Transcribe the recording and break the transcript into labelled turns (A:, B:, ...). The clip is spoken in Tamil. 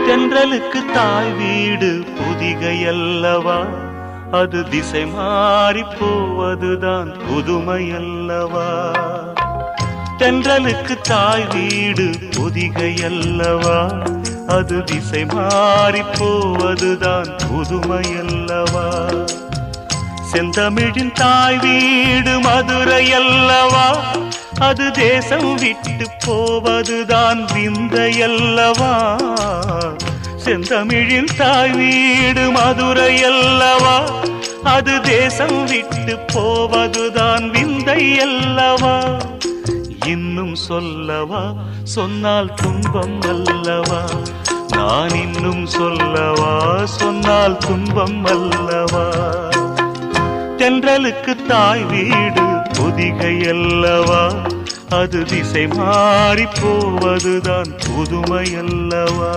A: தென்றலுக்கு தாய் வீடு பொதிகை அல்லவா, அது திசை மாறி போவதுதான் புதுமை அல்லவா. தென்றலுக்கு தாய் வீடு பொதிகை அல்லவா, அது திசை மாறி போவதுதான் புதுமை அல்லவா. செந்தமிழின் தாய் வீடு மதுரை அல்லவா, அது தேசம் விட்டு போவதுதான் விந்தை அல்லவா. செந்தமிழின் தாய் வீடு மதுரை அல்லவா, அது தேசம் விட்டு போவதுதான் விந்தை அல்லவா. இன்னும் சொல்லவா, சொன்னால் துன்பம் அல்லவா. நான் இன்னும் சொல்லவா, சொன்னால் துன்பம் அல்லவா. தென்றலுக்கு தாய் வீடு பொதிகை அல்லவா, அது திசை மாறி போவதுதான் புதுமை அல்லவா.